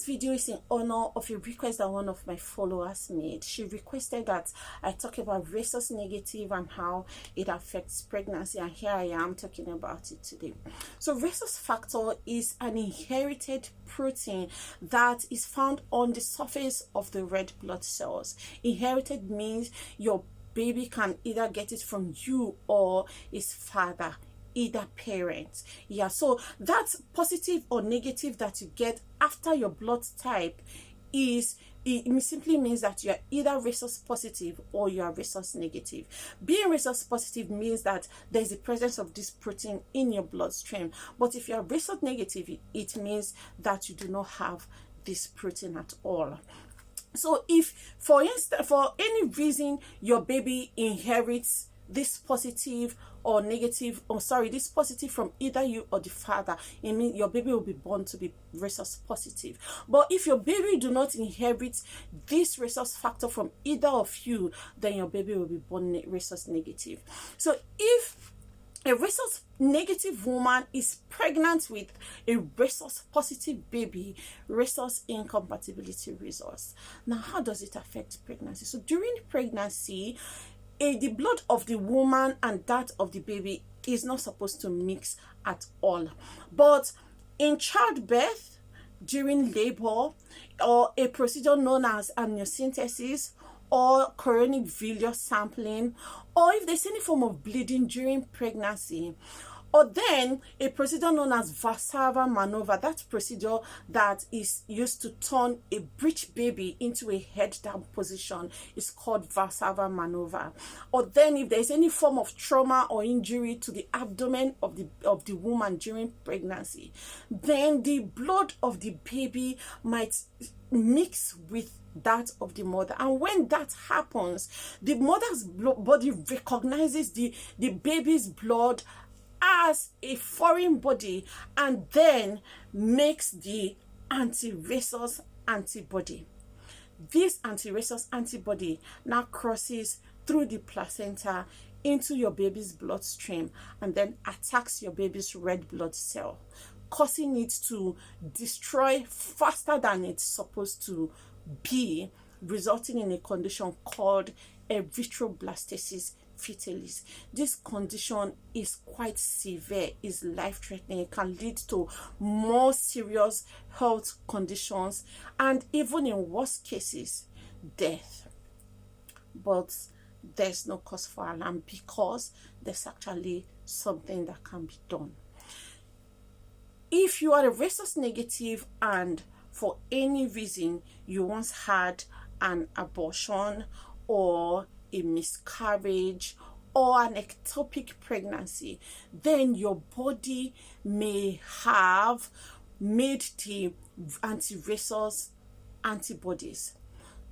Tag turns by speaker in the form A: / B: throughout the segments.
A: This video is in honor of a request that one of my followers made. She requested that I talk about Rhesus negative and how it affects pregnancy, and here I am talking about it today. So Rhesus factor is an inherited protein that is found on the surface of the red blood cells. Inherited means your baby can either get it from you or his father, either parent. Yeah, so that's positive or negative that you get after your blood type is, it simply means that you are either Rhesus positive or you are Rhesus negative. Being Rhesus positive means that there is the presence of this protein in your bloodstream, but if you are Rhesus negative, it means that you do not have this protein at all. So if, for instance, for any reason your baby inherits this positive or negative, this positive from either you or the father, it means your baby will be born to be Rhesus positive. But if your baby do not inherit this Rhesus factor from either of you, then your baby will be born Rhesus negative. So if a Rhesus negative woman is pregnant with a Rhesus positive baby, Rhesus incompatibility results. Now, how does it affect pregnancy? So during pregnancy, the blood of the woman and that of the baby is not supposed to mix at all. But in childbirth, during labor, or a procedure known as amniocentesis, or chorionic villus sampling, or if there's any form of bleeding during pregnancy, or then a procedure known as Valsalva maneuver, that procedure that is used to turn a breech baby into a head down position is called Valsalva maneuver. Or then if there's any form of trauma or injury to the abdomen of the woman during pregnancy, then the blood of the baby might mix with that of the mother, and when that happens, the mother's body recognizes the baby's blood as a foreign body and then makes the anti-Rhesus antibody. This anti-Rhesus antibody now crosses through the placenta into your baby's bloodstream and then attacks your baby's red blood cell, causing it to destroy faster than it's supposed to be, resulting in a condition called erythroblastosis fetalis. This condition is quite severe, is life-threatening. It can lead to more serious health conditions and even in worst cases, death. But there's no cause for alarm because there's actually something that can be done. If you are a Rhesus negative and for any reason you once had an abortion or a miscarriage or an ectopic pregnancy, then your body may have made the anti-Rhesus antibodies.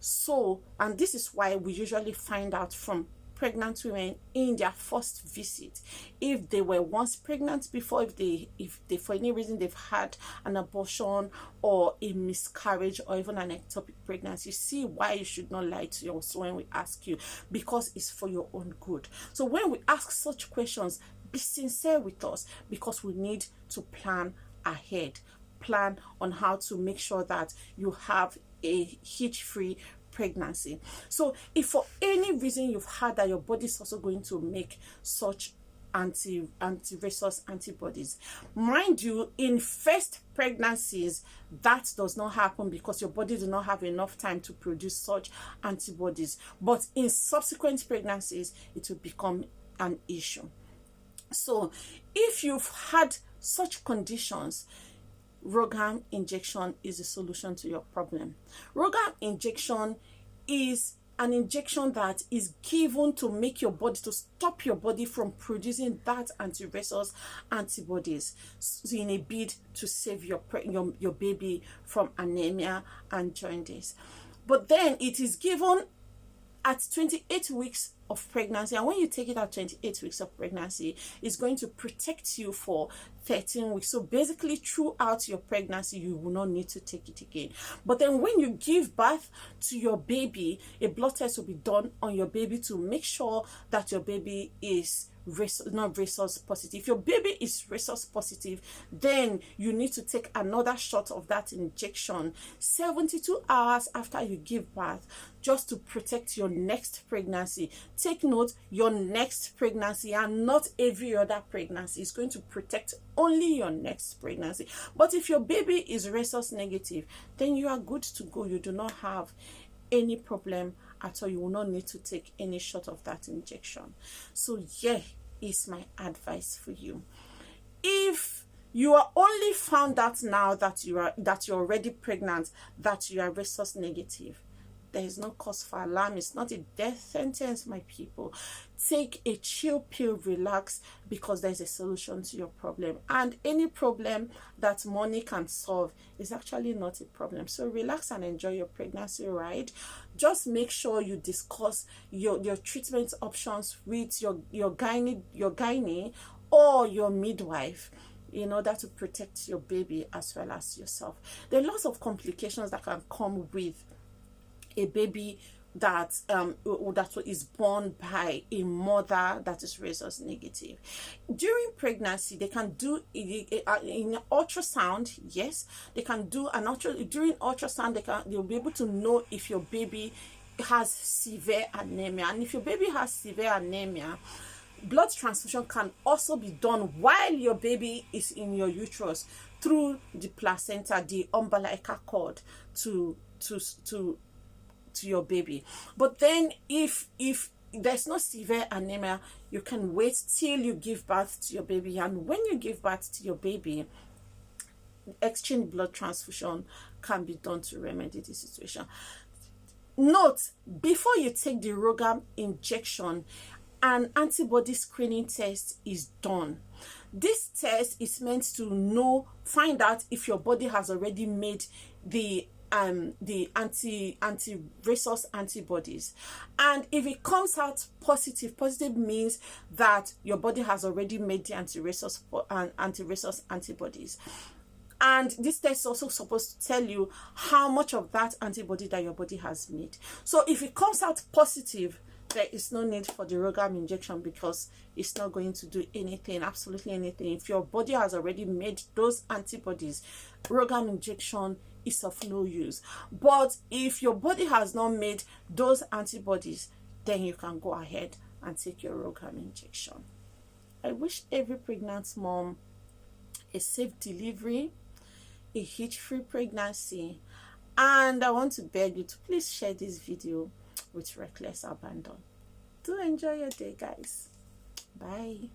A: So, and this is why we usually find out from pregnant women in their first visit if they were once pregnant before, if they for any reason they've had an abortion or a miscarriage or even an ectopic pregnancy. You see why you should not lie to us when we ask you, because it's for your own good. So when we ask such questions, be sincere with us, because we need to plan ahead, plan on how to make sure that you have a hitch-free pregnancy. So if for any reason you've had that, your body is also going to make such anti-Rhesus antibodies. Mind you, in first pregnancies, that does not happen because your body does not have enough time to produce such antibodies. But in subsequent pregnancies, it will become an issue. So if you've had such conditions, RhoGAM injection is a solution to your problem. RhoGAM injection is an injection that is given to make your body, to stop your body from producing that anti-Rhesus antibodies in a bid to save your baby from anemia and jaundice. But then it is given at 28 weeks of pregnancy, and when you take it at 28 weeks of pregnancy, it's going to protect you for 13 weeks. So basically throughout your pregnancy, you will not need to take it again. But then when you give birth to your baby, a blood test will be done on your baby to make sure that your baby is not Rhesus positive. If your baby is Rhesus positive, then you need to take another shot of that injection 72 hours after you give birth, just to protect your next pregnancy. Take note, your next pregnancy, and not every other pregnancy. Is going to protect only your next pregnancy. But if your baby is Rhesus negative, then you are good to go. You do not have any problem at all. You will not need to take any shot of that injection. So yeah, is my advice for you. If you are only found out now that you're already pregnant, that you are Rhesus negative, there is no cause for alarm. It's not a death sentence, my people. Take a chill pill, relax, because there's a solution to your problem. And any problem that money can solve is actually not a problem. So relax and enjoy your pregnancy ride. Just make sure you discuss your treatment options with your gynae or your midwife, in order to protect your baby as well as yourself. There are lots of complications that can come with a baby that is born by a mother that is Rhesus negative. During pregnancy, they can do in ultrasound. Yes, they can do during ultrasound. They'll be able to know if your baby has severe anemia, and if your baby has severe anemia, blood transfusion can also be done while your baby is in your uterus through the placenta, the umbilical cord to your baby. But then if there's no severe anemia, you can wait till you give birth to your baby, and when you give birth to your baby, exchange blood transfusion can be done to remedy the situation. Note, before you take the RhoGAM injection, an antibody screening test is done. This test is meant to find out if your body has already made the anti-Rhesus antibodies, and if it comes out positive means that your body has already made the anti-Rhesus antibodies. And this test is also supposed to tell you how much of that antibody that your body has made. So if it comes out positive, there is no need for the RhoGAM injection, because it's not going to do anything, absolutely anything. If your body has already made those antibodies, RhoGAM injection is of no use. But if your body has not made those antibodies, then you can go ahead and take your RhoGAM injection. I wish every pregnant mom a safe delivery, a hitch-free pregnancy, and I want to beg you to please share this video with reckless abandon. Do enjoy your day, guys. Bye.